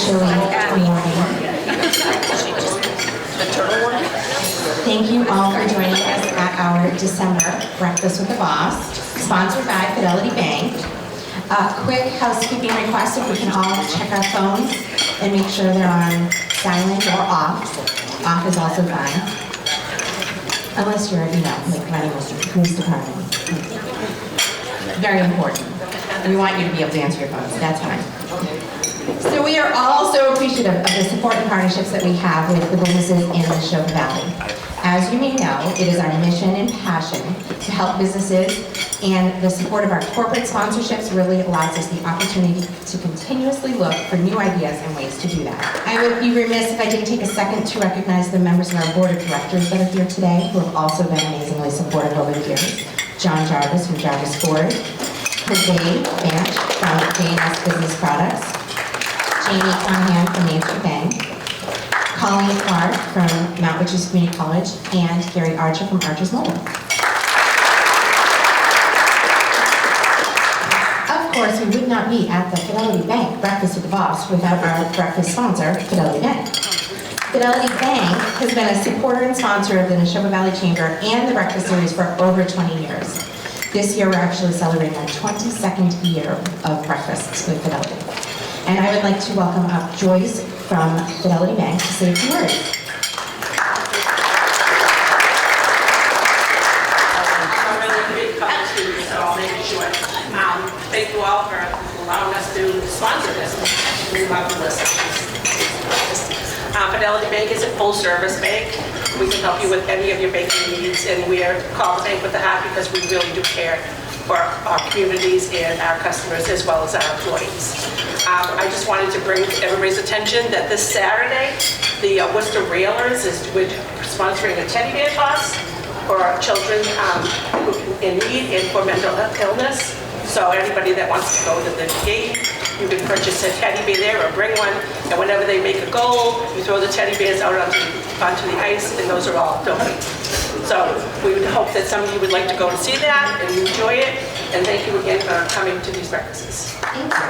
chilly morning. Thank you all for joining us at our December Breakfast with the Boss, sponsored by Fidelity Bank. Quick housekeeping request, if we can all check our phones and make sure they're on silent or off. Off is also fine. Unless you're, like running the police department. Very important. We want you to be able to answer your phones, that's fine. So we are all so appreciative of the support and partnerships that we have with the businesses in the Neshoba Valley. As you may know, it is our mission and passion to help businesses, and the support of our corporate sponsorships really allows us the opportunity to continuously look for new ideas and ways to do that. I would be remiss if I didn't take a second to recognize the members of our board of directors that are here today, who have also been amazingly supportive over the years. John Jarvis from Jarvis Ford, Jose Banch from J&S Business Products, Jamie Conhan from Main Street Bank, Colleen Clark from Mount Richards Community College, and Gary Archer from Archer's Mobile. Of course, we would not be at the Fidelity Bank Breakfast with the Boss without our breakfast sponsor, Fidelity Bank. Fidelity Bank has been a supporter and sponsor of the Neshoba Valley Chamber and the Breakfast Series for over 20 years. This year, we're actually celebrating our 22nd year of breakfasts with Fidelity. And I would like to welcome up Joyce from Fidelity Bank to say a few words. I'm really big cup of tea, so I'll make it short. Thank you all for allowing us to sponsor this. We love this. Fidelity Bank is a full-service bank. We can help you with any of your banking needs, and we are called the Bank with the Hat because we really do care for our communities and our customers as well as our employees. I just wanted to bring everybody's attention that this Saturday, the Worcester Railers is sponsoring a teddy bear toss for children in need and for mental illness. So anybody that wants to go to the game, you can purchase a teddy bear there or bring one, and whenever they make a goal, you throw the teddy bears out onto the ice, and those are all donated. So we would hope that some of you would like to go and see that and enjoy it, and thank you again for coming to these breakfasts. Thank you.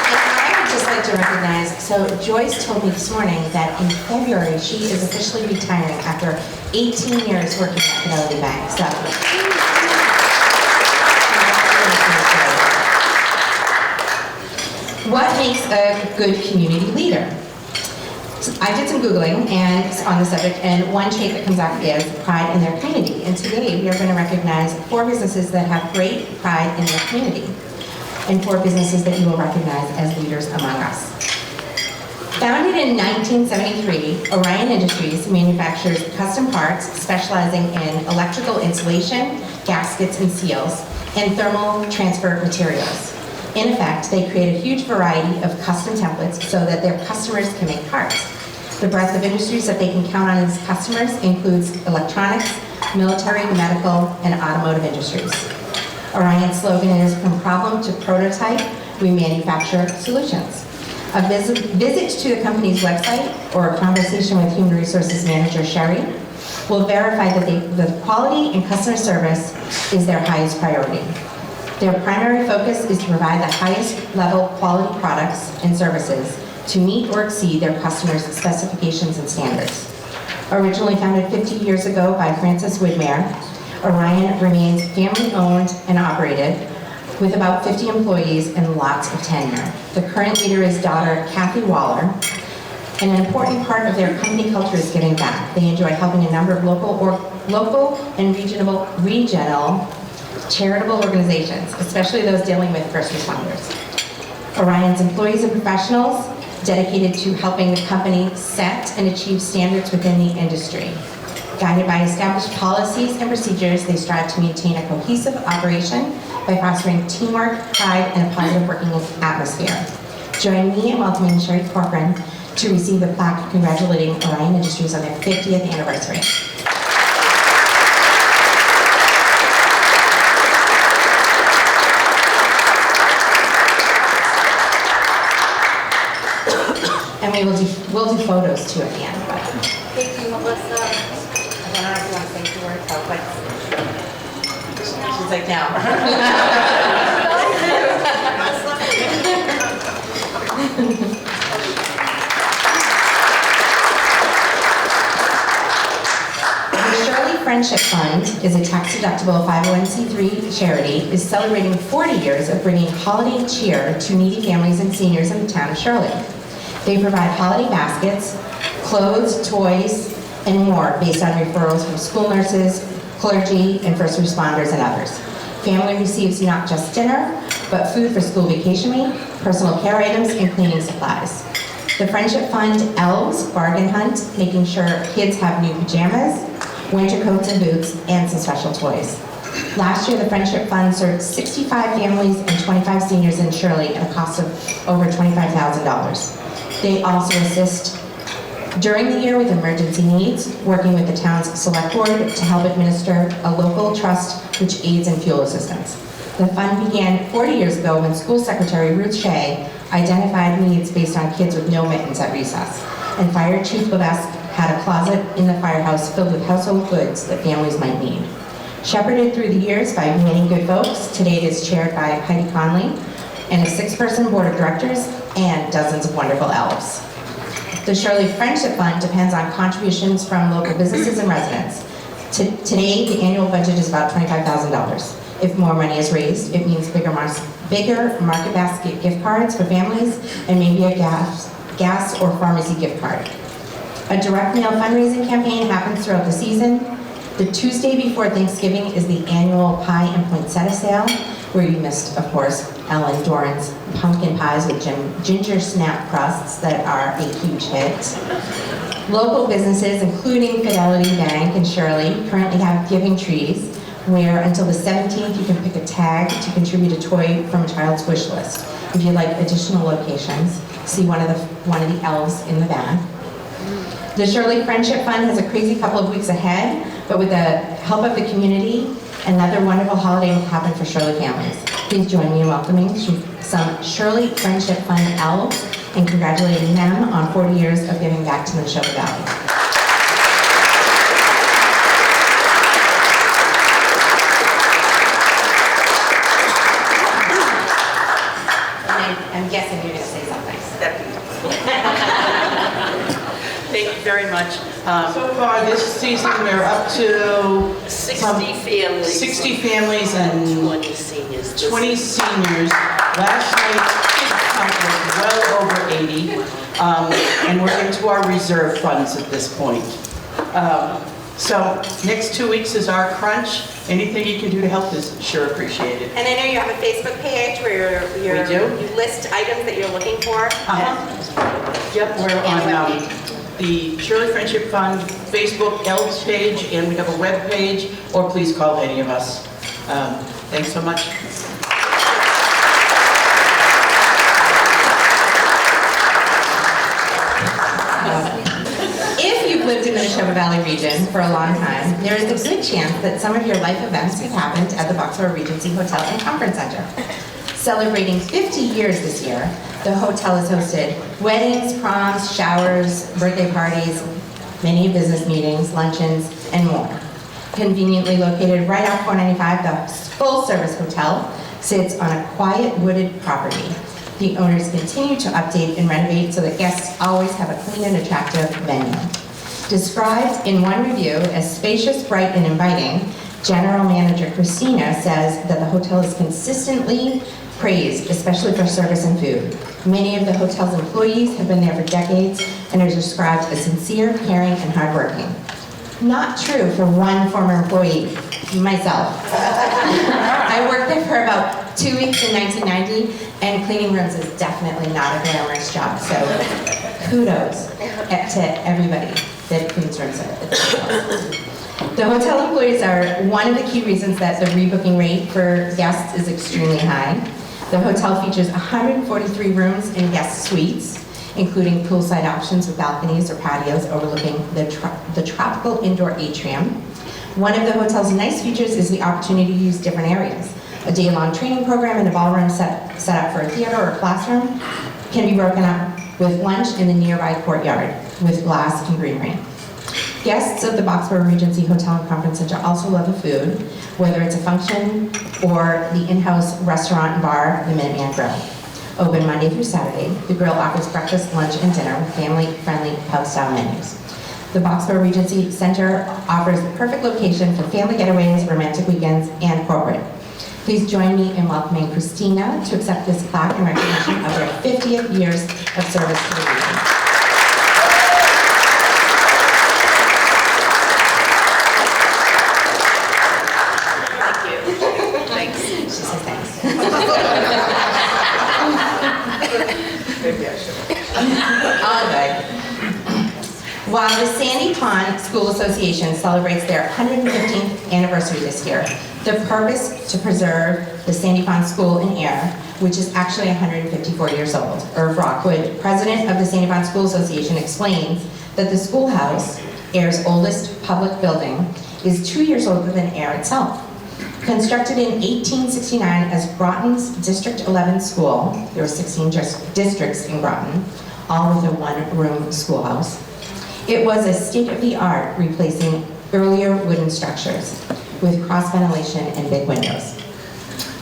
I would just like to recognize, so Joyce told me this morning that in February she is officially retiring after 18 years working at Fidelity Bank. So, what makes a good community leader? So I did some Googling on the subject, and one trait that comes up is pride in their community. And today we are going to recognize 4 businesses that have great pride in their community, and 4 businesses that you will recognize as leaders among us. Founded in 1973, Orion Industries manufactures custom parts specializing in electrical insulation, gaskets and seals, and thermal transfer materials. In effect, they create a huge variety of custom templates so that their customers can make parts. The breadth of industries that they can count on as customers includes electronics, military, medical, and automotive industries. Orion's slogan is, "From problem to prototype, we manufacture solutions." A visit to the company's website or a conversation with Human Resources Manager Sherry will verify that the quality and customer service is their highest priority. Their primary focus is to provide the highest level quality products and services to meet or exceed their customers' specifications and standards. Originally founded 50 years ago by Francis Widmer, Orion remains family-owned and operated with about 50 employees and lots of tenure. The current leader is daughter Kathy Waller, and an important part of their company culture is giving back. They enjoy helping a number of local and regional charitable organizations, especially those dealing with first responders. Orion's employees and professionals dedicated to helping the company set and achieve standards within the industry. Guided by established policies and procedures, they strive to maintain a cohesive operation by fostering teamwork, pride, and a positive working atmosphere. Join me in welcoming Sherry Corcoran to receive the plaque congratulating Orion Industries on their 50th anniversary. And we'll do photos too at the end. But. Thank you, Melissa. I don't know if you want to say 2 words, but she's like, no. Friendship Fund is a tax-deductible 501c3 charity, is celebrating 40 years of bringing holiday cheer to needy families and seniors in the town of Shirley. They provide holiday baskets, clothes, toys, and more based on referrals from school nurses, clergy, and first responders and others. Family receives not just dinner, but food for school vacation week, personal care items, and cleaning supplies. The Friendship Fund elves bargain hunt, making sure kids have new pajamas, winter coats and boots, and some special toys. Last year, the Friendship Fund served 65 families and 25 seniors in Shirley at a cost of over $25,000. They also assist during the year with emergency needs, working with the town's select board to help administer a local trust which aids in fuel assistance. The fund began 40 years ago when School Secretary Ruth Shea identified needs based on kids with no mittens at recess, and Fire Chief Levesque had a closet in the firehouse filled with household goods that families might need. Shepherded through the years by many good folks, today it is chaired by Heidi Conley and a 6-person board of directors and dozens of wonderful elves. The Shirley Friendship Fund depends on contributions from local businesses and residents. Today, the annual budget is about $25,000. If more money is raised, it means bigger market basket gift cards for families and maybe a gas or pharmacy gift card. A direct mail fundraising campaign happens throughout the season. The Tuesday before Thanksgiving is the annual Pie and Poinsettia sale, where you missed, of course, Ellen Doran's pumpkin pies with ginger snap crusts that are a huge hit. Local businesses, including Fidelity Bank and Shirley, currently have giving trees, where until the 17th you can pick a tag to contribute a toy from a child's wish list. If you'd like additional locations, see one of the elves in the back. The Shirley Friendship Fund has a crazy couple of weeks ahead, but with the help of the community, another wonderful holiday will happen for Shirley families. Please join me in welcoming some Shirley Friendship Fund elves and congratulating them on 40 years of giving back to Neshoba Valley. I'm guessing you're going to say something. Thank you very much. So far this season, we're up to 60 families. 60 families and 20 seniors. 20 seniors. Last night, kids count was well over 80. And we're into our reserve funds at this point. So next 2 weeks is our crunch. Anything you can do to help is sure appreciated. And I know you have a Facebook page where We do. you list items that you're looking for. Yep, we're on the Shirley Friendship Fund Facebook Elves page, and we have a web page, or please call any of us. Thanks so much. If you've lived in the Neshoba Valley region for a long time, there is a good chance that some of your life events have happened at the Boxborough Regency Hotel and Conference Center. Celebrating 50 years this year, the hotel has hosted weddings, proms, showers, birthday parties, many business meetings, luncheons, and more. Conveniently located right off 495, the full-service hotel sits on a quiet wooded property. The owners continue to update and renovate so that guests always have a clean and attractive venue. Described in one review as spacious, bright, and inviting, General Manager Christina says that the hotel is consistently praised, especially for service and food. Many of the hotel's employees have been there for decades and are described as sincere, caring, and hardworking. Not true for one former employee, myself. I worked there for about 2 weeks in 1990, and cleaning rooms is definitely not a glamorous job, so kudos to everybody that cleans rooms at the hotel. The hotel employees are one of the key reasons that the rebooking rate for guests is extremely high. The hotel features 143 rooms and guest suites, including poolside options with balconies or patios overlooking the tropical indoor atrium. One of the hotel's nice features is the opportunity to use different areas. A day-long training program and a ballroom set up for a theater or classroom can be broken up with lunch in the nearby courtyard with glass and greenery. Guests of the Boxborough Regency Hotel and Conference Center also love the food, whether it's a function or the in-house restaurant and bar, the Minuteman Grill. Open Monday through Saturday, the grill offers breakfast, lunch, and dinner with family-friendly pub-style menus. The Boxborough Regency Center offers the perfect location for family getaways, romantic weekends, and corporate. Please join me in welcoming Christina to accept this plaque in recognition of their 50th years of service to the region. Thanks. She says thanks. All good. While the Sandy Pond School Association celebrates their 115th anniversary this year, the purpose to preserve the Sandy Pond School in Air, which is actually 154 years old. Irv Rockwood, president of the Sandy Pond School Association, explains that the schoolhouse, Air's oldest public building, is 2 years older than Air itself. Constructed in 1869 as Groton's District 11 school, there were 16 districts in Groton, all with a one-room schoolhouse. It was a state-of-the-art, replacing earlier wooden structures with cross ventilation and big windows.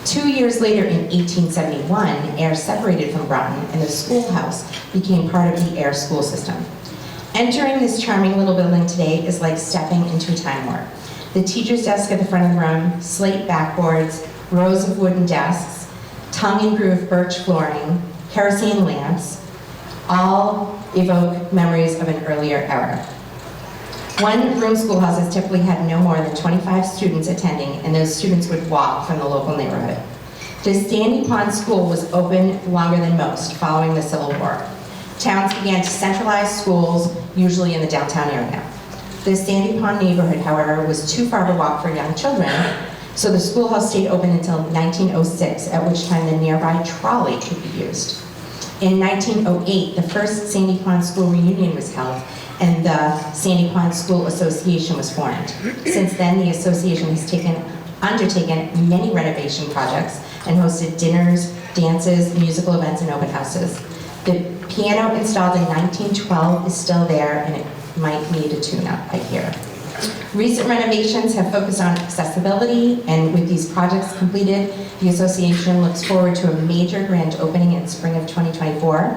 2 years later, in 1871, Air separated from Groton, and the schoolhouse became part of the Air school system. Entering this charming little building today is like stepping into a time warp. The teacher's desk at the front of the room, slate backboards, rows of wooden desks, tongue-and-groove birch flooring, kerosene lamps, all evoke memories of an earlier era. One-room schoolhouses typically had no more than 25 students attending, and those students would walk from the local neighborhood. The Sandy Pond School was open longer than most following the Civil War. Towns began to centralize schools, usually in the downtown area. The Sandy Pond neighborhood, however, was too far to walk for young children, so the schoolhouse stayed open until 1906, at which time the nearby trolley could be used. In 1908, the first Sandy Pond School reunion was held, and the Sandy Pond School Association was formed. Since then, the association has undertaken many renovation projects and hosted dinners, dances, musical events, and open houses. The piano installed in 1912 is still there, and it might need a tune-up, I hear. Recent renovations have focused on accessibility, and with these projects completed, the association looks forward to a major grand opening in spring of 2024.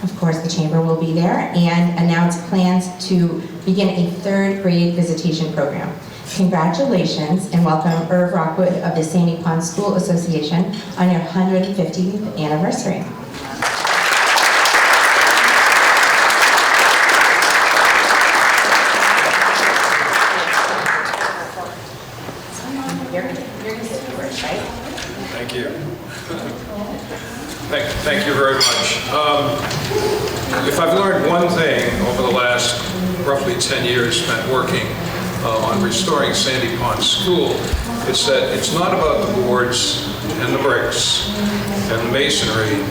Of course, the chamber will be there, and announce plans to begin a third grade visitation program. Congratulations, and welcome Irv Rockwood of the Sandy Pond School Association on your 150th anniversary. Thank you. Thank you very much. If I've learned one thing over the last roughly 10 years spent working on restoring Sandy Pond School, it's that it's not about the boards and the bricks and the masonry.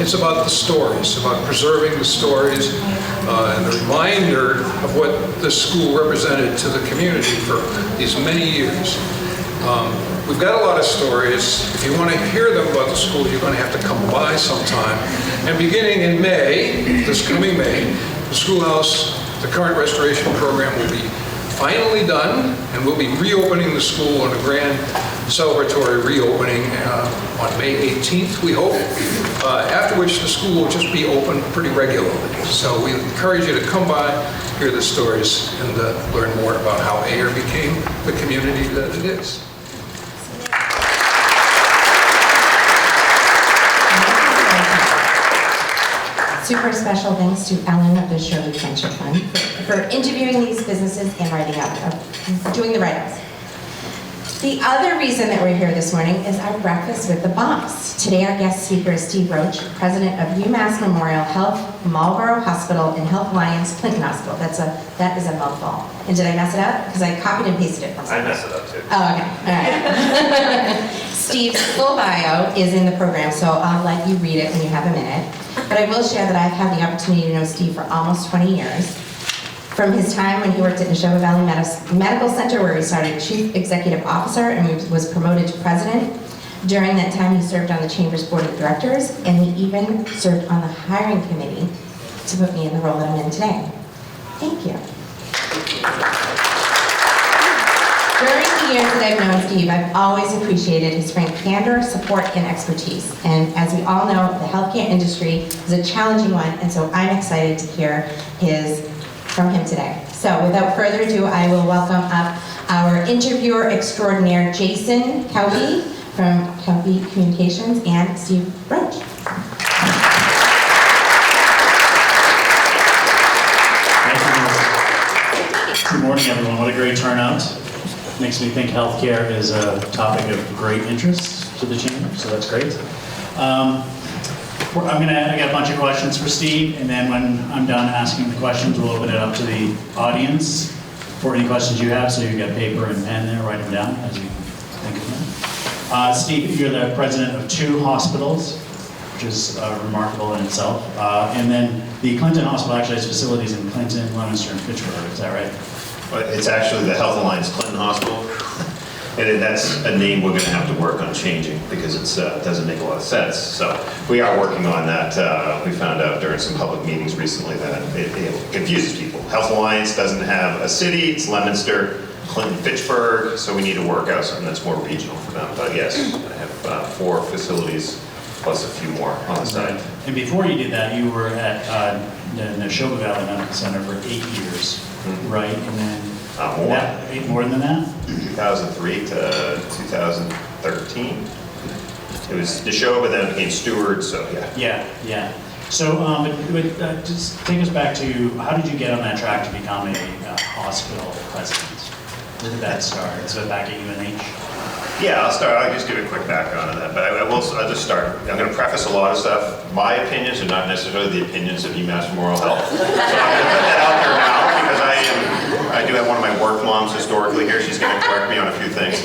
It's about the stories, about preserving the stories and the reminder of what this school represented to the community for these many years. We've got a lot of stories. If you want to hear them about the school, you're going to have to come by sometime. And beginning in May, this coming May, the schoolhouse, the current restoration program will be finally done, and we'll be reopening the school on a grand celebratory reopening on May 18th, we hope, after which the school will just be open pretty regularly. So we encourage you to come by, hear the stories, and learn more about how Ayer became the community that it is. Super special thanks to Ellen of the Shirley Friendship Fund for interviewing these businesses and doing the write-ups. The other reason that we're here this morning is our breakfast with the boss. Today our guest speaker is Steve Roach, president of UMass Memorial Health, Marlborough Hospital, and Health Alliance Clinton Hospital. That is a mouthful. And did I mess it up? Because I copied and pasted it from somewhere. I messed it up too. Oh, okay. All right. Steve's full bio is in the program, so I'll let you read it when you have a minute. But I will share that I've had the opportunity to know Steve for almost 20 years. From his time when he worked at Neshoba Valley Medical Center, where he started Chief Executive Officer and was promoted to President. During that time, he served on the Chamber's Board of Directors, and he even served on the hiring committee to put me in the role that I'm in today. Thank you. During the years that I've known Steve, I've always appreciated his frank candor, support, and expertise. And as we all know, the healthcare industry is a challenging one, and so I'm excited to hear his from him today. So without further ado, I will welcome up our interviewer extraordinaire, Jason Kelby from Kelby Communications, and Steve Roach. Good morning, everyone. What a great turnout. Makes me think healthcare is a topic of great interest to the chamber, so that's great. I got a bunch of questions for Steve, and then when I'm done asking the questions, we'll open it up to the audience for any questions you have. So you've got paper and pen there, write them down as you think of them. Steve, you're the president of 2 hospitals, which is remarkable in itself. And then the Clinton Hospital actually has facilities in Clinton, Leominster, and Fitchburg. Is that right? It's actually the Health Alliance Clinton Hospital, and that's a name we're going to have to work on changing because it doesn't make a lot of sense. So we are working on that. We found out during some public meetings recently that it confuses people. Health Alliance doesn't have a city, it's Leominster, Clinton, Fitchburg, so we need to work out something that's more regional for them. But yes, I have 4 facilities plus a few more on the side. And before you did that, you were at the Neshoba Valley Medical Center for 8 years, right? And then More. more than that? 2003 to 2013. It was Neshoba, then it became Stewart, so yeah. Yeah. So, just take us back to, how did you get on that track to become a hospital president? Where did that start? Is it back at UNH? Yeah, I'll just give a quick background on that, but I'll just start. I'm going to preface a lot of stuff. My opinions are not necessarily the opinions of UMass Memorial Health. So I'm going to put that out there now because I do have one of my work moms historically here. She's going to correct me on a few things.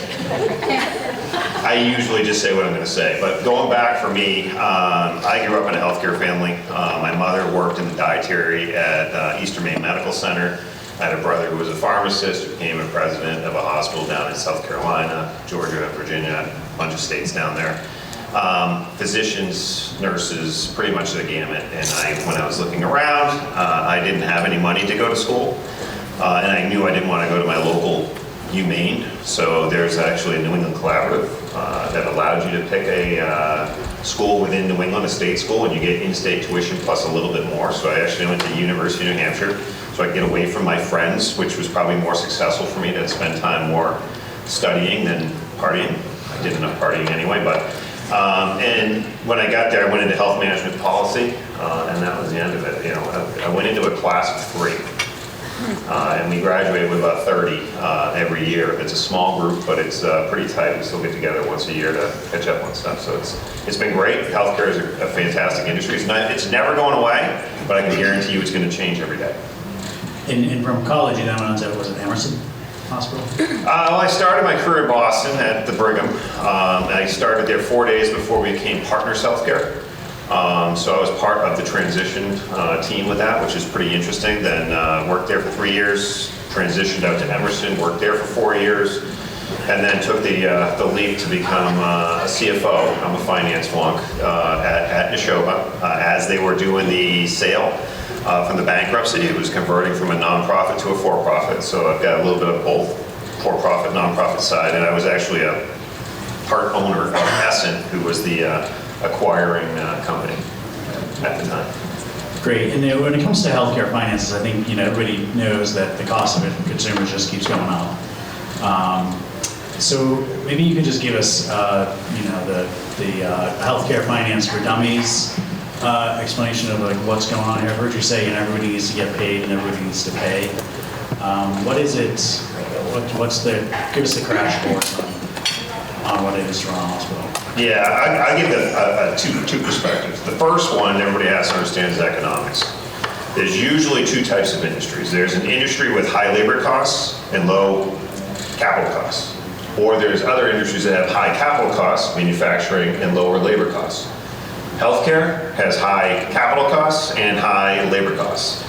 I usually just say what I'm going to say, but going back for me, I grew up in a healthcare family. My mother worked in the dietary at Eastern Maine Medical Center. I had a brother who was a pharmacist who became a president of a hospital down in South Carolina, Georgia, Virginia, a bunch of states down there. Physicians, nurses, pretty much the gamut. And when I was looking around, I didn't have any money to go to school. And I knew I didn't want to go to my local UMaine. So there's actually a New England collaborative that allowed you to pick a school within New England, a state school, and you get in-state tuition plus a little bit more. So I actually went to the University of New Hampshire so I could get away from my friends, which was probably more successful for me to spend time more studying than partying. I did enough partying anyway, but and when I got there, I went into health management policy, and that was the end of it. You know, I went into a class of 3. And we graduated with about 30 every year. It's a small group, but it's pretty tight. We still get together once a year to catch up on stuff. So it's been great. Healthcare is a fantastic industry. It's never going away, but I can guarantee you it's going to change every day. And from college, you then went on to, was it Emerson Hospital? Well, I started my career in Boston at the Brigham. I started there 4 days before we became Partners Healthcare. So I was part of the transition team with that, which is pretty interesting. Then worked there for 3 years, transitioned out to Emerson, worked there for 4 years, and then took the leap to become a CFO. I'm a finance wonk at Neshoba as they were doing the sale from the bankruptcy. It was converting from a nonprofit to a for-profit. So I've got a little bit of both for-profit, nonprofit side, and I was actually a part owner of Essen, who was the acquiring company at the time. Great. And then when it comes to healthcare finances, I think everybody knows that the cost of it for consumers just keeps going up. So maybe you could just give us, the healthcare finance for dummies explanation of like what's going on here. I've heard you say everybody needs to get paid and everybody needs to pay. What is it? Give us the crash course on what it is to run a hospital. Yeah, I give two perspectives. The first one, everybody has to understand, is economics. There's usually 2 types of industries. There's an industry with high labor costs and low capital costs. Or there's other industries that have high capital costs, manufacturing, and lower labor costs. Healthcare has high capital costs and high labor costs.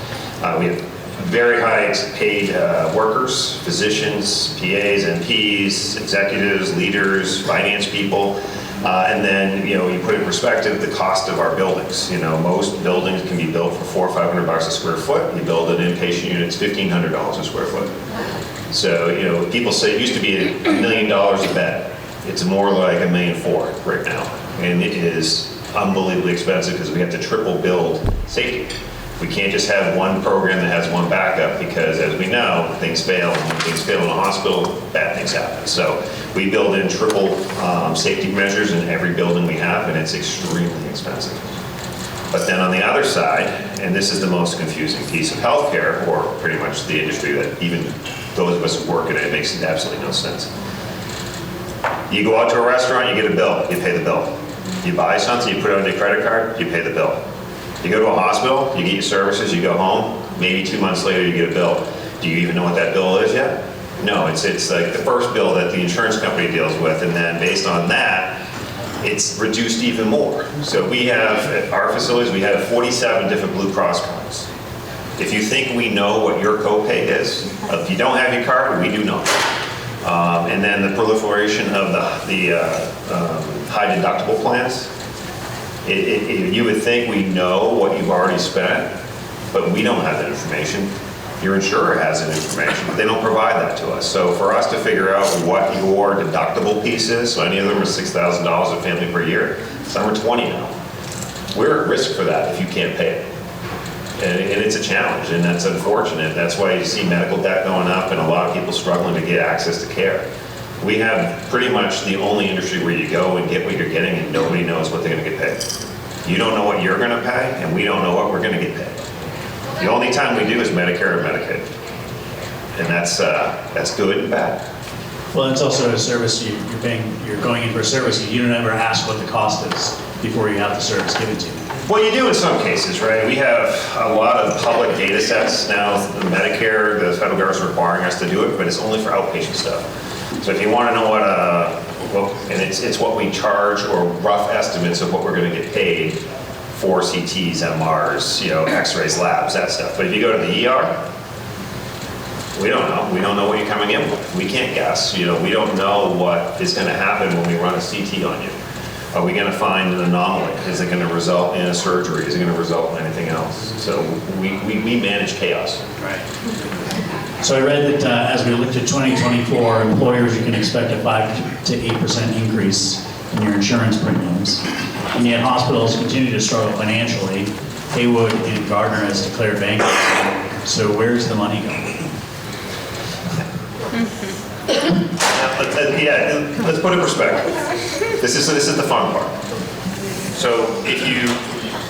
We have very high paid workers, physicians, PAs, NPs, executives, leaders, finance people. And then, you put in perspective the cost of our buildings. Most buildings can be built for $400 or $500 a square foot. You build an inpatient unit, it's $1,500 a square foot. So, people say it used to be $1 million a bed. It's more like $1.4 million right now. And it is unbelievably expensive because we have to triple build safety. We can't just have one program that has one backup because, as we know, things fail. And when things fail in a hospital, bad things happen. So we build in triple safety measures in every building we have, and it's extremely expensive. But then on the other side, and this is the most confusing piece of healthcare, or pretty much the industry that even those of us who work in it, it makes absolutely no sense. You go out to a restaurant, you get a bill, you pay the bill. You buy something, you put it on your credit card, you pay the bill. You go to a hospital, you get your services, you go home, maybe 2 months later you get a bill. Do you even know what that bill is yet? No, it's like the first bill that the insurance company deals with, and then based on that, it's reduced even more. So we have, at our facilities, we have 47 different Blue Cross cards. If you think we know what your copay is, if you don't have your card, we do not. And then the proliferation of the high deductible plans. You would think we know what you've already spent, but we don't have that information. Your insurer has that information, but they don't provide that to us. So for us to figure out what your deductible piece is, so any of them are $6,000 a family per year, some are 20 now. We're at risk for that if you can't pay it. And it's a challenge, and that's unfortunate. That's why you see medical debt going up and a lot of people struggling to get access to care. We have pretty much the only industry where you go and get what you're getting and nobody knows what they're gonna get paid. You don't know what you're gonna pay and we don't know what we're gonna get paid. The only time we do is Medicare or Medicaid. And that's good and bad. Well, it's also a service you're paying, you're going in for a service, you don't ever ask what the cost is before you have the service given to you. Well, you do in some cases, right? We have a lot of public data sets now. Medicare, the federal government is requiring us to do it, but it's only for outpatient stuff. So if you want to know and it's what we charge or rough estimates of what we're going to get paid for CTs, MRs, X-rays, labs, that stuff. But if you go to the ER, we don't know. We don't know what you're coming in with. We can't guess. We don't know what is going to happen when we run a CT on you. Are we going to find an anomaly? Is it going to result in a surgery? Is it going to result in anything else? So we manage chaos. Right. So I read that as we look to 2024, employers, you can expect a 5 to 8% increase in your insurance premiums. And yet hospitals continue to struggle financially. Haywood and Gardner has declared bankruptcy. So where's the money going? Let's put it in perspective. This is the fun part. So if you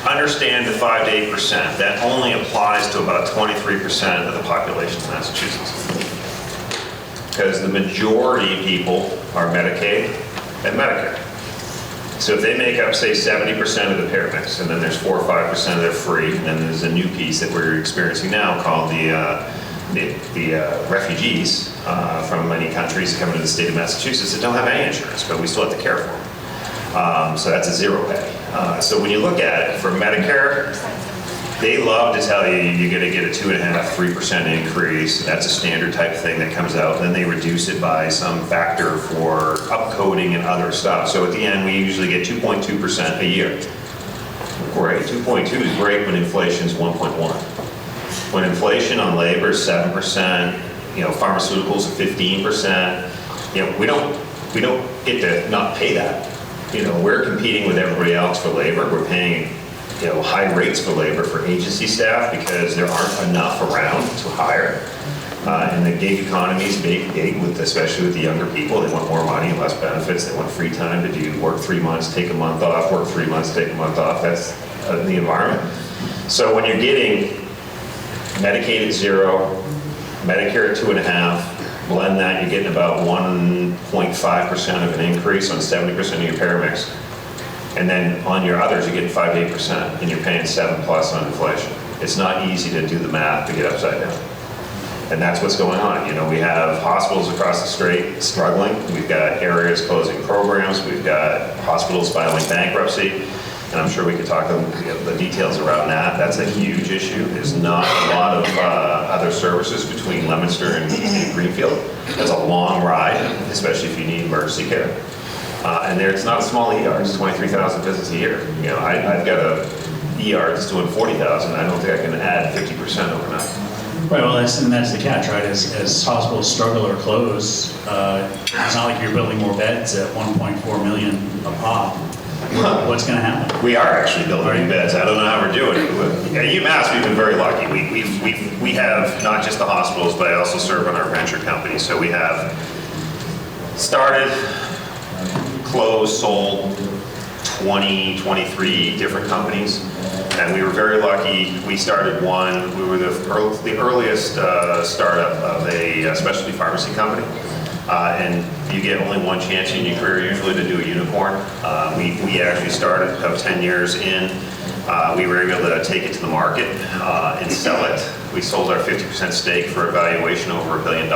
understand the 5 to 8%, that only applies to about 23% of the population of Massachusetts. Because the majority of people are Medicaid and Medicare. So if they make up, say, 70% of the payer mix, and then there's 4 or 5% that are free, and then there's a new piece that we're experiencing now called the refugees from many countries coming to the state of Massachusetts that don't have any insurance, but we still have to care for them. So that's a zero pay. So when you look at it, for Medicare, they love to tell you you're going to get a 2.5%, 3% increase. That's a standard type thing that comes out. Then they reduce it by some factor for upcoding and other stuff. So at the end, we usually get 2.2% a year. Great. 2.2 is great when inflation's 1.1. When inflation on labor is 7%, pharmaceuticals are 15%, we don't get to not pay that. We're competing with everybody else for labor. We're paying, high rates for labor for agency staff because there aren't enough around to hire. And the gig economy is big, especially with the younger people. They want more money and less benefits. They want free time to do work 3 months, take a month off, work 3 months, take a month off. That's the environment. So when you're getting Medicaid at 0, Medicare at 2.5, blend that, you're getting about 1.5% of an increase on 70% of your payer mix. And then on your others, you're getting 5 to 8%, and you're paying 7+ on inflation. It's not easy to do the math to get upside down. And that's what's going on. We have hospitals across the state struggling. We've got areas closing programs. We've got hospitals filing bankruptcy. And I'm sure we could talk the details around that. That's a huge issue. There's not a lot of other services between Leominster and Greenfield. It's a long ride, especially if you need emergency care. And it's not a small ER. It's 23,000 visits a year. I've got a ER that's doing 40,000. I don't think I can add 50% overnight. Right, well, that's the catch, right? As hospitals struggle or close, it's not like you're building more beds at 1.4 million a pop. What's going to happen? We are actually building new beds. I don't know how we're doing it. UMass, we've been very lucky. We have not just the hospitals, but I also serve on our venture company. So we have started, closed, sold 20, 23 different companies. And we were very lucky. We started one. We were the earliest startup of a specialty pharmacy company. And you get only one chance in your career usually to do a unicorn. We actually started about 10 years in. We were able to take it to the market and sell it. We sold our 50% stake for a valuation over $1 billion.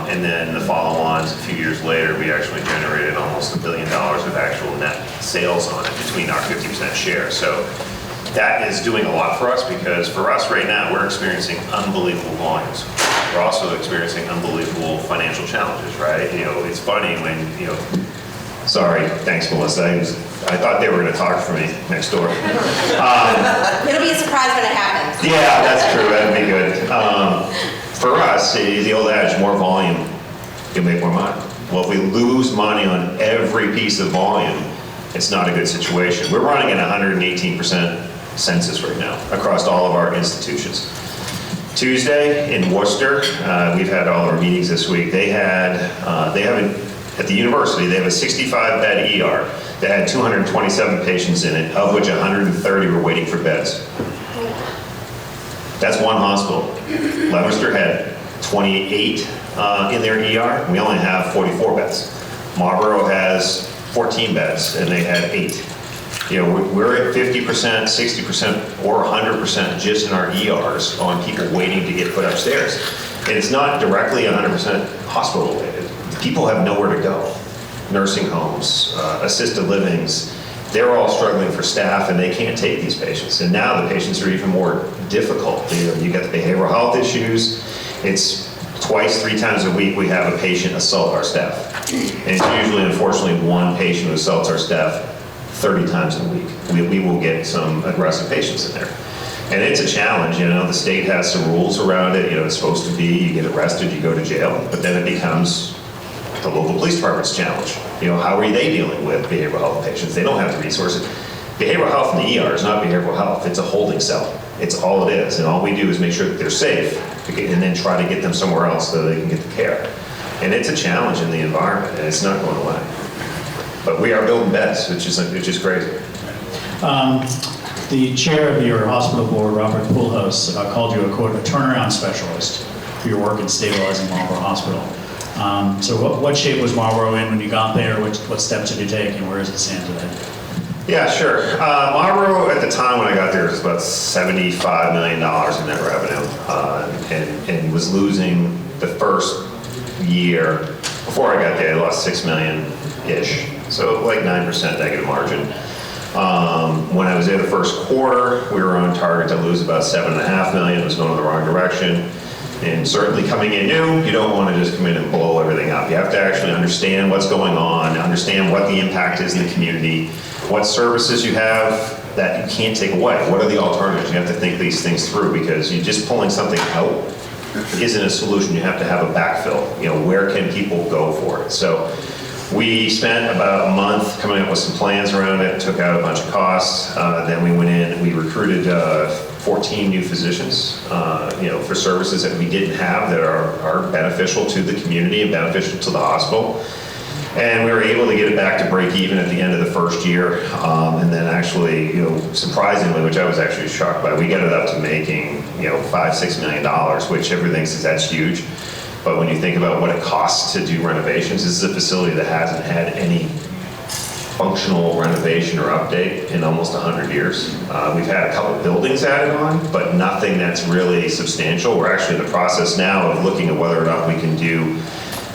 And then the follow-ons, a few years later, we actually generated almost $1 billion of actual net sales on it between our 50% share. So that is doing a lot for us, because for us right now, we're experiencing unbelievable volumes. We're also experiencing unbelievable financial challenges, right? You know, it's funny when, you know, sorry, thanks, Melissa. I thought they were going to talk for me next door. It'll be a surprise when it happens. Yeah, that's true. That'd be good. For us, the old adage, more volume, you'll make more money. Well, if we lose money on every piece of volume, it's not a good situation. We're running at 118% census right now across all of our institutions. Tuesday in Worcester, we've had all our meetings this week. They have at the university, they have a 65-bed ER that had 227 patients in it, of which 130 were waiting for beds. That's one hospital. Leominster had 28 in their ER. We only have 44 beds. Marlborough has 14 beds, and they had 8. You know, we're at 50%, 60%, or 100% just in our ERs on people waiting to get put upstairs. And it's not directly 100% hospital related. People have nowhere to go. Nursing homes, assisted livings, they're all struggling for staff, and they can't take these patients. And now the patients are even more difficult. You got the behavioral health issues. It's twice, 3 times a week we have a patient assault our staff. And it's usually, unfortunately, one patient who assaults our staff 30 times a week. We will get some aggressive patients in there. And it's a challenge, you know, the state has some rules around it. You know, it's supposed to be, you get arrested, you go to jail, but then it becomes the local police department's challenge. You know, how are they dealing with behavioral health patients? They don't have the resources. Behavioral health in the ER is not behavioral health, it's a holding cell. It's all it is, and all we do is make sure that they're safe, and then try to get them somewhere else so they can get the care. And it's a challenge in the environment, and it's not going away. But we are building beds, which is crazy. The chair of your hospital board, Robert Poolhouse, called you a, quote, a turnaround specialist for your work in stabilizing Marlborough Hospital. So what shape was Marlborough in when you got there? What steps did you take, and where does it stand today? Yeah, sure. Marlborough, at the time when I got there, was about $75 million in net revenue, and was losing the first year. Before I got there, I lost $6 million-ish, so like 9% negative margin. When I was there the first quarter, we were on target to lose about $7.5 million. It was going in the wrong direction. And certainly coming in new, you don't want to just come in and blow everything up. You have to actually understand what's going on, understand what the impact is in the community, what services you have that you can't take away. What are the alternatives? You have to think these things through, because you're just pulling something out isn't a solution. You have to have a backfill. You know, where can people go for it? So we spent about a month coming up with some plans around it, took out a bunch of costs. Then we went in and we recruited 14 new physicians, you know, for services that we didn't have that are beneficial to the community and beneficial to the hospital. And we were able to get it back to break even at the end of the first year. And then actually, you know, surprisingly, which I was actually shocked by, we got it up to making, you know, $5-6 million, which everything says that's huge. But when you think about what it costs to do renovations, this is a facility that hasn't had any functional renovation or update in almost 100 years. We've had a couple buildings added on, but nothing that's really substantial. We're actually in the process now of looking at whether or not we can do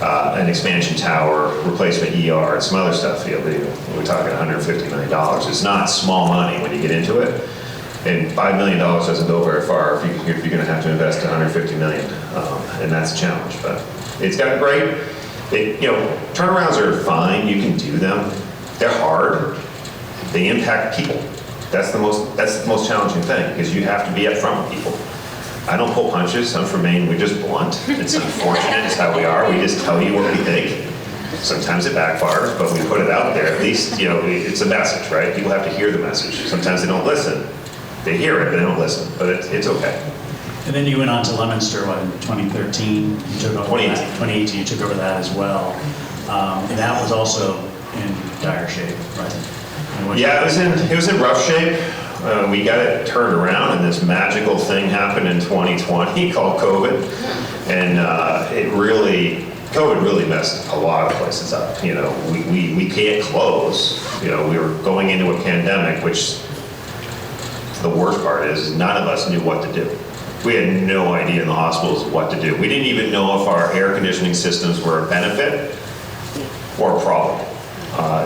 an expansion tower, replacement ER, and some other stuff. You know, we're talking $150 million. It's not small money when you get into it. And $5 million doesn't go very far if you're going to have to invest $150 million, and that's a challenge. But it's gotten great. You know, turnarounds are fine. You can do them. They're hard. They impact people. That's the most challenging thing, because you have to be upfront with people. I don't pull punches. I'm from Maine. We're just blunt. It's unfortunate. It's how we are. We just tell you what we think. Sometimes it backfires, but we put it out there. At least, you know, it's a message, right? People have to hear the message. Sometimes they don't listen. They hear it, but they don't listen, but it's okay. And then you went on to Leominster, what, in 2013? You took over 2018. that. 2018, you took over that as well. And that was also in dire shape, right? Yeah, it was in rough shape. We got it turned around, and this magical thing happened in 2020 called COVID, and COVID really messed a lot of places up. You know, we can't close. You know, we were going into a pandemic, which the worst part is none of us knew what to do. We had no idea in the hospitals what to do. We didn't even know if our air conditioning systems were a benefit or a problem.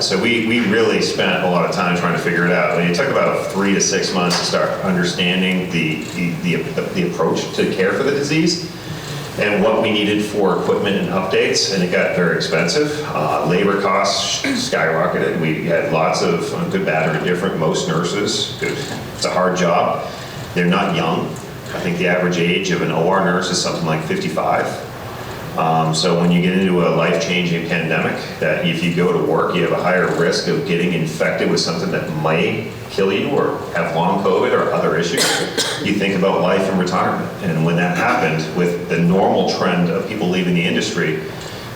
So we really spent a lot of time trying to figure it out. It took about 3 to 6 months to start understanding the approach to care for the disease and what we needed for equipment and updates, and it got very expensive. Labor costs skyrocketed. We had lots of good, bad, or indifferent. Most nurses, it's a hard job. They're not young. I think the average age of an OR nurse is something like 55. So when you get into a life-changing pandemic, that if you go to work, you have a higher risk of getting infected with something that might kill you or have long COVID or other issues. You think about life and retirement. And when that happened, with the normal trend of people leaving the industry,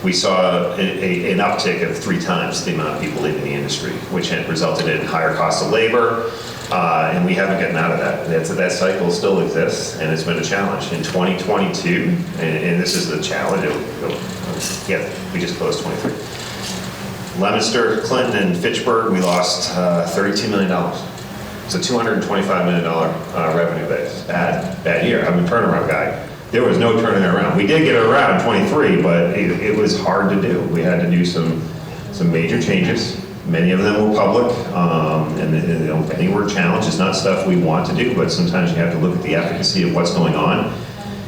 we saw an uptick of 3 times the amount of people leaving the industry, which had resulted in higher cost of labor. And we haven't gotten out of that. That cycle still exists, and it's been a challenge. In 2022, and this is the challenge, we just closed 23. Leominster, Clinton, and Fitchburg, we lost $32 million. It's a $225 million revenue base. Bad year. I'm a turnaround guy. There was no turning it around. We did get it around in 23, but it was hard to do. We had to do some major changes. Many of them were public, and many were challenged. It's not stuff we want to do, but sometimes you have to look at the efficacy of what's going on,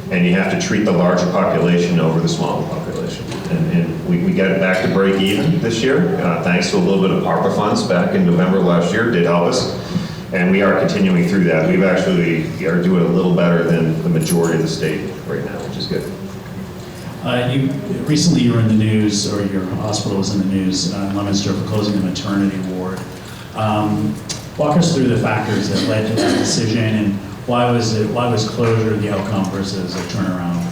and you have to treat the larger population over the smaller population. And we got it back to break even this year, thanks to a little bit of ARPA funds back in November last year, did help us. And we are continuing through that. We are doing a little better than the majority of the state right now, which is good. Recently you were in the news, or your hospital was in the news in Leominster for closing the maternity ward. Walk us through the factors that led to that decision, and why was closure the outcome versus a turnaround?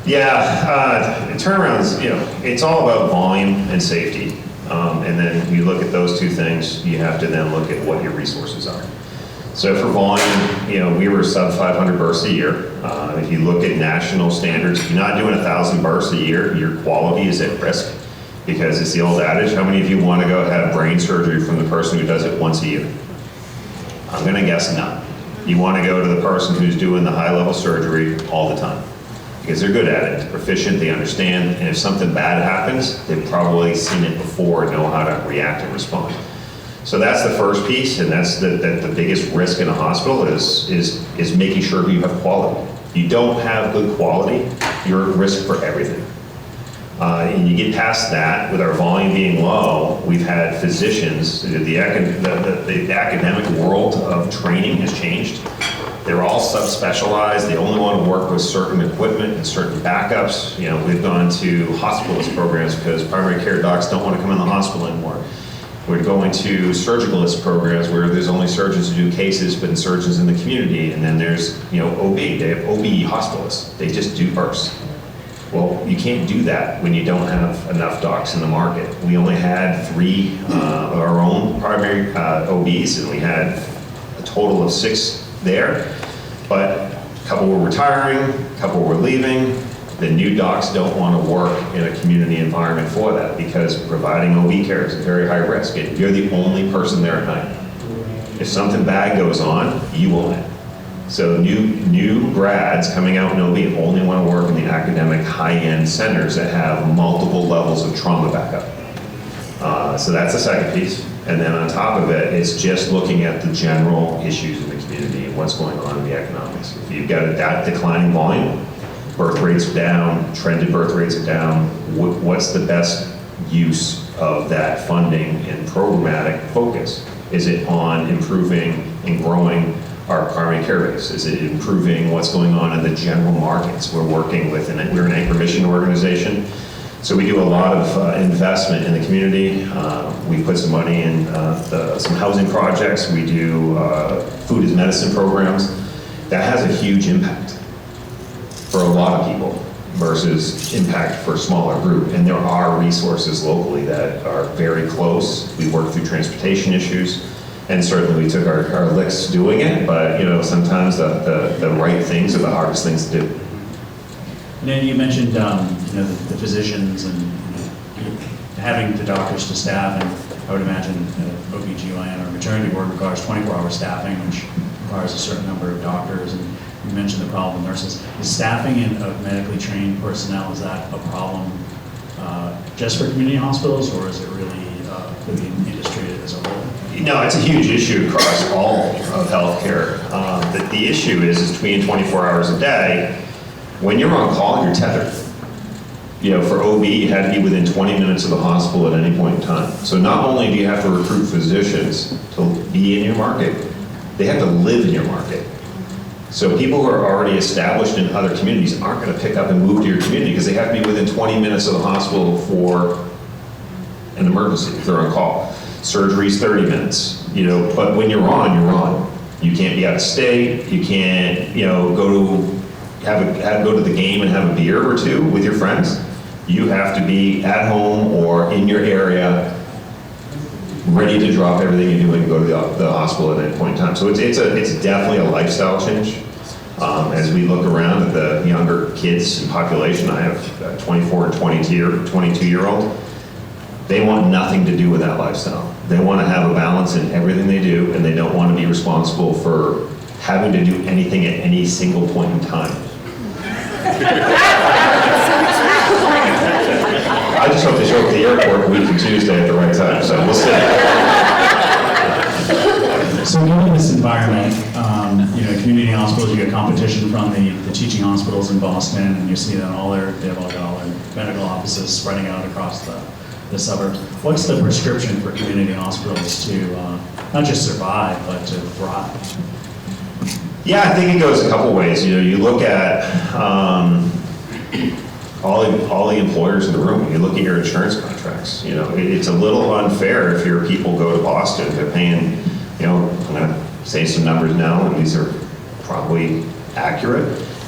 Yeah, turnarounds, it's all about volume and safety. And then you look at those two things, you have to then look at what your resources are. So for volume, we were sub 500 births a year. If you look at national standards, if you're not doing 1,000 births a year, your quality is at risk, because it's the old adage, how many of you want to go have brain surgery from the person who does it once a year? I'm going to guess none. You want to go to the person who's doing the high-level surgery all the time, because they're good at it, they're proficient, they understand, and if something bad happens, they've probably seen it before and know how to react and respond. So that's the first piece, and that's the biggest risk in a hospital is making sure you have quality. If you don't have good quality, you're at risk for everything. And you get past that, with our volume being low, we've had physicians, the academic world of training has changed. They're all subspecialized. They only want to work with certain equipment and certain backups. We've gone to hospitalist programs because primary care docs don't want to come in the hospital anymore. We're going to surgicalist programs where there's only surgeons who do cases, but surgeons in the community. And then there's, OB. They have OB hospitalists. They just do births. Well, you can't do that when you don't have enough docs in the market. We only had 3 of our own primary OBs, and we had a total of 6 there. But a couple were retiring, a couple were leaving. The new docs don't want to work in a community environment for that, because providing OB care is a very high risk. You're the only person there at night. If something bad goes on, you own it. So new grads coming out in OB only want to work in the academic high-end centers that have multiple levels of trauma backup. So that's the second piece. And then on top of it, it's just looking at the general issues in the community and what's going on in the economics. If you've got a declining volume, birth rates are down, trended birth rates are down, what's the best use of that funding and programmatic focus? Is it on improving and growing our primary care base? Is it improving what's going on in the general markets? We're working with, we're an anchor mission organization, So we do a lot of investment in the community. We put some money in some housing projects. We do food as medicine programs. That has a huge impact for a lot of people versus impact for a smaller group. And there are resources locally that are very close. We work through transportation issues, and certainly we took our licks doing it, but sometimes the right things are the hardest things to do. And then you mentioned, the physicians and having the doctors to staff, and I would imagine OB/GYN or maternity ward requires 24-hour staffing, which requires a certain number of doctors, and you mentioned the problem with nurses. Is staffing of medically trained personnel, is that a problem just for community hospitals, or is it really for the industry as a whole? No, it's a huge issue across all of healthcare. The issue is being 24 hours a day. When you're on call, you're tethered. For OB, you had to be within 20 minutes of the hospital at any point in time. So not only do you have to recruit physicians to be in your market, they have to live in your market. So people who are already established in other communities aren't going to pick up and move to your community because they have to be within 20 minutes of the hospital for an emergency if they're on call. Surgery's 30 minutes, but when you're on, you're on. You can't be out of state. You can't, go to the game and have a beer or two with your friends. You have to be at home or in your area, ready to drop everything you're doing and go to the hospital at any point in time. So it's definitely a lifestyle change. As we look around at the younger kids in population, I have a 24 and 22-year-old. They want nothing to do with that lifestyle. They want to have a balance in everything they do, and they don't want to be responsible for having to do anything at any single point in time. I just hope they show up at the airport a week from Tuesday at the right time, so we'll see. So given this environment, community hospitals, you get competition from the teaching hospitals in Boston, and you see that they have all their medical offices spreading out across the suburbs. What's the prescription for community hospitals to not just survive, but to thrive? Yeah, I think it goes a couple ways. You look at all the employers in the room. You look at your insurance contracts. It's a little unfair if your people go to Boston. They're paying, I'm going to say some numbers now, and these are probably accurate.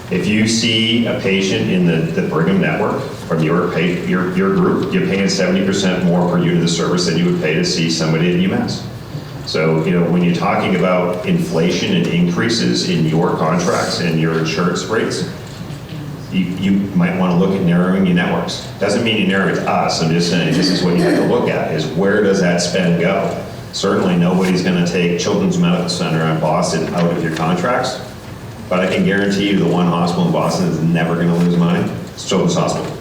If you see a patient in the Brigham network from your group, you're paying 70% more per unit of service than you would pay to see somebody at UMass. So, when you're talking about inflation and increases in your contracts and your insurance rates, you might want to look at narrowing your networks. Doesn't mean you narrow it to us. I'm just saying this is what you have to look at, is where does that spend go? Certainly nobody's going to take Children's Medical Center in Boston out of your contracts, but I can guarantee you the one hospital in Boston is never going to lose money. It's Children's Hospital.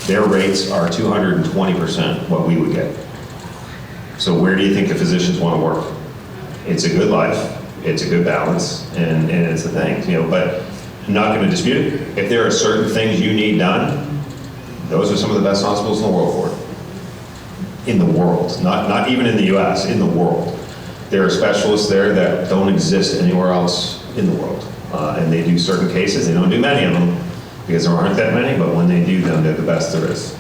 Their rates are 220% what we would get. So where do you think the physicians want to work? It's a good life, it's a good balance, and it's the thing, but I'm not going to dispute it. If there are certain things you need done, those are some of the best hospitals in the world for it. In the world, not even in the US, in the world. There are specialists there that don't exist anywhere else in the world. And they do certain cases, they don't do many of them, because there aren't that many, but when they do them, they're the best there is.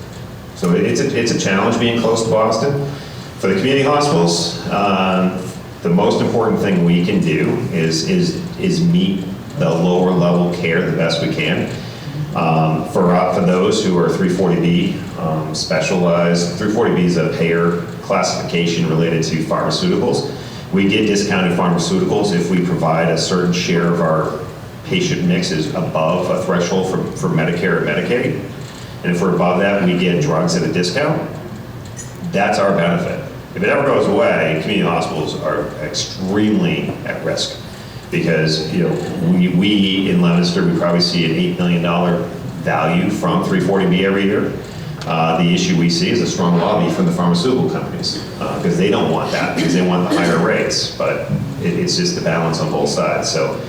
So it's a challenge being close to Boston. For the community hospitals, the most important thing we can do is meet the lower level care the best we can. For those who are 340B specialized, 340B is a payer classification related to pharmaceuticals. We get discounted pharmaceuticals if we provide a certain share of our patient mix is above a threshold for Medicare and Medicaid. And if we're above that, we get drugs at a discount. That's our benefit. If it ever goes away, community hospitals are extremely at risk because we in Leominster, we probably see an $8 million value from 340B every year. The issue we see is a strong lobby from the pharmaceutical companies because they don't want that because they want the higher rates, but it's just the balance on both sides. So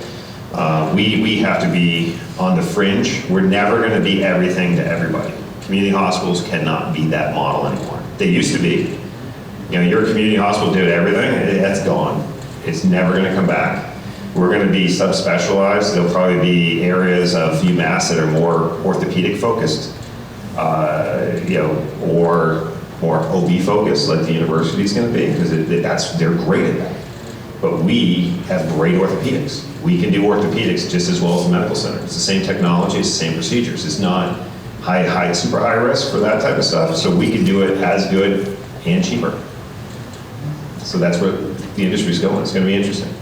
we have to be on the fringe. We're never going to be everything to everybody. Community hospitals cannot be that model anymore. They used to be. Your community hospital did everything, that's gone. It's never going to come back. We're going to be subspecialized. There'll probably be areas of UMass that are more orthopedic focused. or more OB focused like the university is going to be, because they're great at that. But we have great orthopedics. We can do orthopedics just as well as the medical center. It's the same technology, it's the same procedures. It's not super high risk for that type of stuff. So we can do it as good and cheaper. So that's where the industry's going. It's going to be interesting.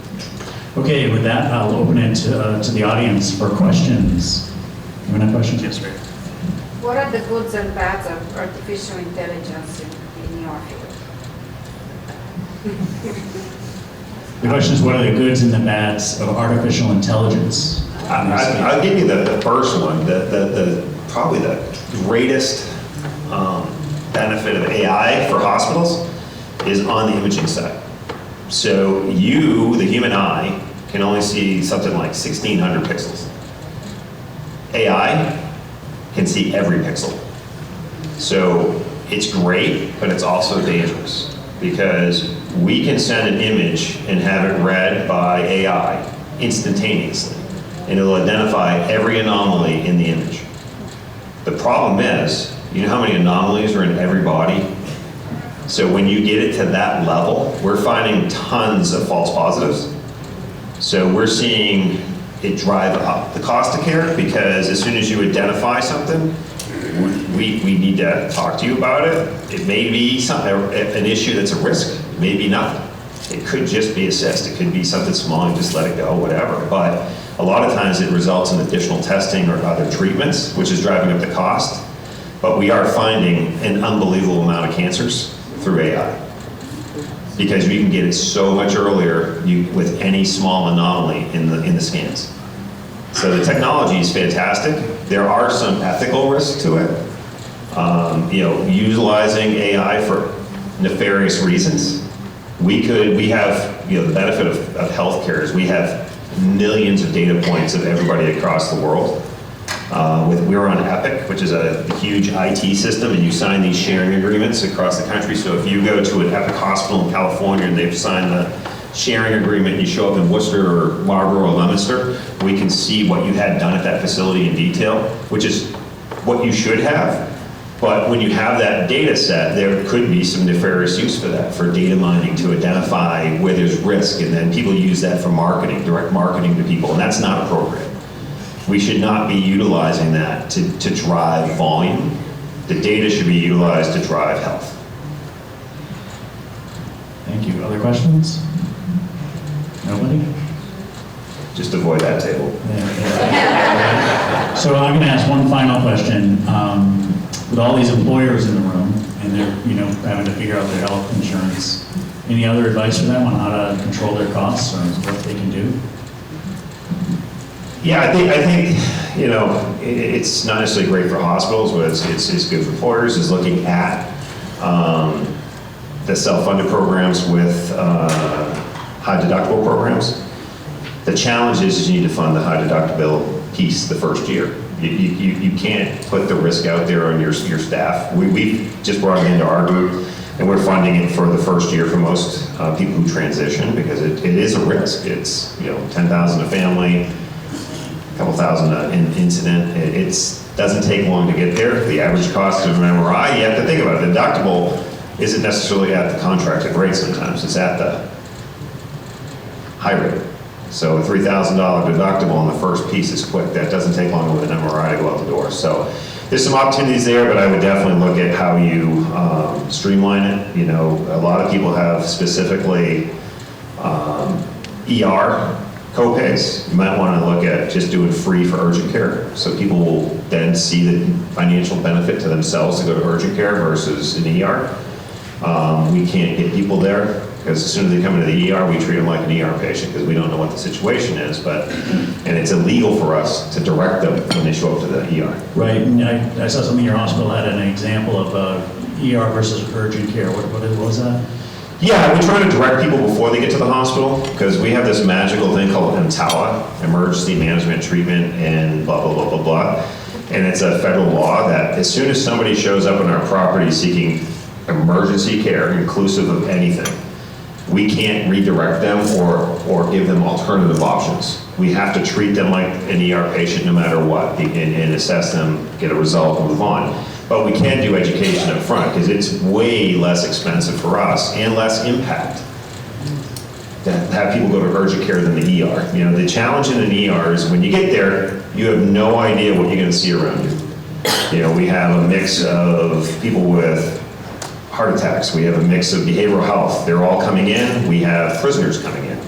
Okay, with that, I'll open it to the audience for questions. Anyone have questions? Yes, sir. What are the goods and bads of artificial intelligence in your field? The question is, what are the goods and the bads of artificial intelligence? I'll give you the first one. Probably the greatest benefit of AI for hospitals is on the imaging side. So you, the human eye, can only see something like 1,600 pixels. AI can see every pixel. So it's great, but it's also dangerous, because we can send an image and have it read by AI instantaneously, and it'll identify every anomaly in the image. The problem is, you know how many anomalies are in every body? So when you get it to that level, we're finding tons of false positives. So we're seeing it drive up the cost of care, because as soon as you identify something, we need to talk to you about it. It may be an issue that's a risk. It may be nothing. It could just be a cyst. It could be something small and just let it go, whatever. But a lot of times it results in additional testing or other treatments, which is driving up the cost. But we are finding an unbelievable amount of cancers through AI, because we can get it so much earlier with any small anomaly in the scans. So the technology is fantastic. There are some ethical risks to it. Utilizing AI for nefarious reasons. We have the benefit of healthcare is we have millions of data points of everybody across the world. We're on Epic, which is a huge IT system, and you sign these sharing agreements across the country. So if you go to an Epic hospital in California and they've signed the sharing agreement, and you show up in Worcester or Marlborough or Leominster, we can see what you had done at that facility in detail, which is what you should have. But when you have that data set, there could be some nefarious use for that, for data mining, to identify where there's risk, and then people use that for marketing, direct marketing to people, and that's not appropriate. We should not be utilizing that to drive volume. The data should be utilized to drive health. Thank you. Other questions? Nobody? Just avoid that table. So I'm going to ask one final question. With all these employers in the room, and they're having to figure out their health insurance, any other advice for them on how to control their costs or what they can do? Yeah, I think it's not necessarily great for hospitals, but it's good for employers. Is looking at the self-funded programs with high deductible programs. The challenge is you need to fund the high deductible piece the first year. You can't put the risk out there on your staff. We just brought it into our group, and we're funding it for the first year for most people who transition, because it is a risk. It's $10,000 a family, a couple thousand an incident. It doesn't take long to get there. The average cost of an MRI, you have to think about it. The deductible isn't necessarily at the contracted rate sometimes. It's at the high rate. So a $3,000 deductible on the first piece is quick. That doesn't take long with an MRI to go out the door. So there's some opportunities there, but I would definitely look at how you streamline it. A lot of people have specifically ER copays. You might want to look at just doing free for urgent care. So people will then see the financial benefit to themselves to go to urgent care versus an ER. We can't get people there, because as soon as they come into the ER, we treat them like an ER patient, because we don't know what the situation is. And it's illegal for us to direct them when they show up to the ER. Right, and I saw something in your hospital had an example of ER versus urgent care. What was that? Yeah, we try to direct people before they get to the hospital, because we have this magical thing called EMTALA, Emergency Management Treatment, and blah, blah, blah, blah, blah. And it's a federal law that as soon as somebody shows up on our property seeking emergency care, inclusive of anything, we can't redirect them or give them alternative options. We have to treat them like an ER patient no matter what, and assess them, get a result, and move on. But we can do education up front because it's way less expensive for us and less impact to have people go to urgent care than the ER. You know, the challenge in an ER is when you get there, you have no idea what you're going to see around you. You know, we have a mix of people with heart attacks. We have a mix of behavioral health. They're all coming in. We have prisoners coming in.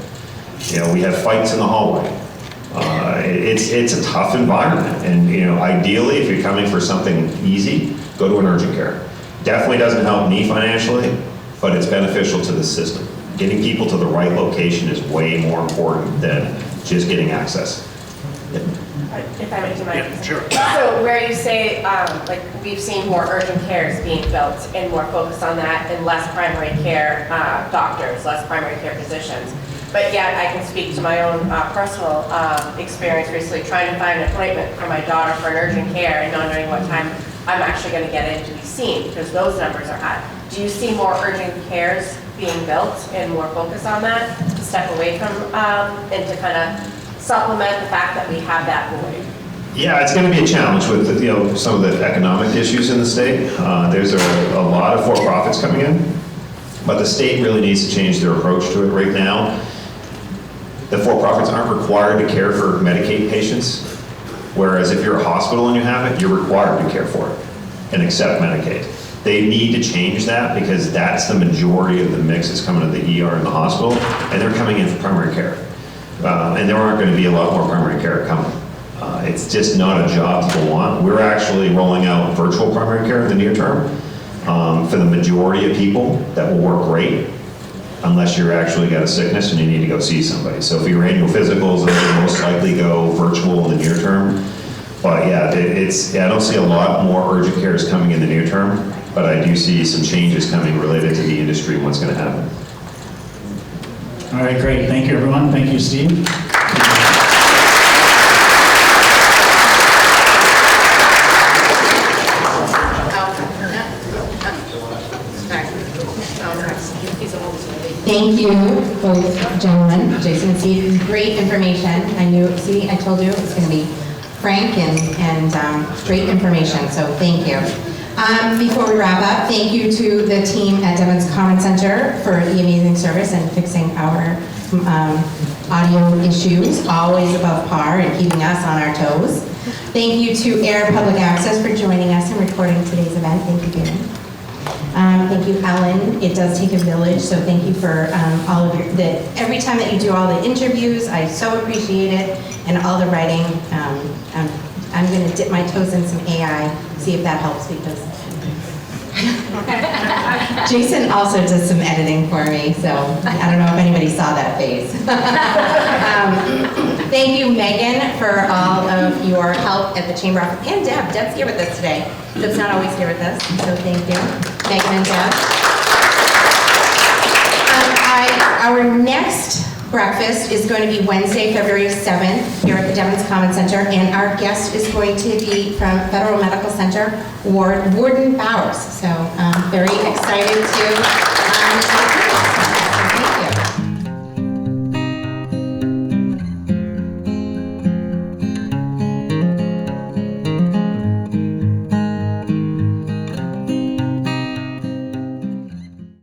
You know, we have fights in the hallway. It's a tough environment. And, you know, ideally, if you're coming for something easy, go to an urgent care. Definitely doesn't help me financially, but it's beneficial to the system. Getting people to the right location is way more important than just getting access. If I may do my. Yeah, sure. So where you say, like, we've seen more urgent cares being built and more focus on that and less primary care doctors, less primary care physicians. But yet I can speak to my own personal experience recently trying to find an appointment for my daughter for an urgent care and not knowing what time I'm actually going to get in to be seen because those numbers are high. Do you see more urgent cares being built and more focus on that to step away from and to kind of supplement the fact that we have that void? Yeah, it's going to be a challenge with, you know, some of the economic issues in the state. There's a lot of for-profits coming in, but the state really needs to change their approach to it right now. The for-profits aren't required to care for Medicaid patients, whereas if you're a hospital and you have it, you're required to care for it and accept Medicaid. They need to change that because that's the majority of the mix that's coming to the ER and the hospital, and they're coming in for primary care. And there aren't going to be a lot more primary care coming. It's just not a job people want. We're actually rolling out virtual primary care in the near term for the majority of people. That will work great, unless you're actually got a sickness and you need to go see somebody. So for your annual physicals, they'll most likely go virtual in the near term. But yeah, I don't see a lot more urgent cares coming in the near term, but I do see some changes coming related to the industry and what's going to happen. All right, great. Thank you, everyone. Thank you, Steve. Thank you, both gentlemen, Jason and Steve. Great information. I told you it was going to be frank and great information, so thank you. Before we wrap up, thank you to the team at Devon's Common Center for the amazing service and fixing our audio issues, always above par and keeping us on our toes. Thank you to Air Public Access for joining us and recording today's event. Thank you, Garen. Thank you, Ellen. It does take a village, so thank you for all of every time that you do all the interviews, I so appreciate it, and all the writing. I'm going to dip my toes in some AI, see if that helps, because Jason also does some editing for me, so I don't know if anybody saw that face. Thank you, Megan, for all of your help at the Chamber office, and Deb. Deb's here with us today. Deb's not always here with us, so thank you, Megan and Deb. Our next breakfast is going to be Wednesday, February 7th, here at the Devon's Common Center, and our guest is going to be from Federal Medical Center, Warden Bowers. So I'm very excited to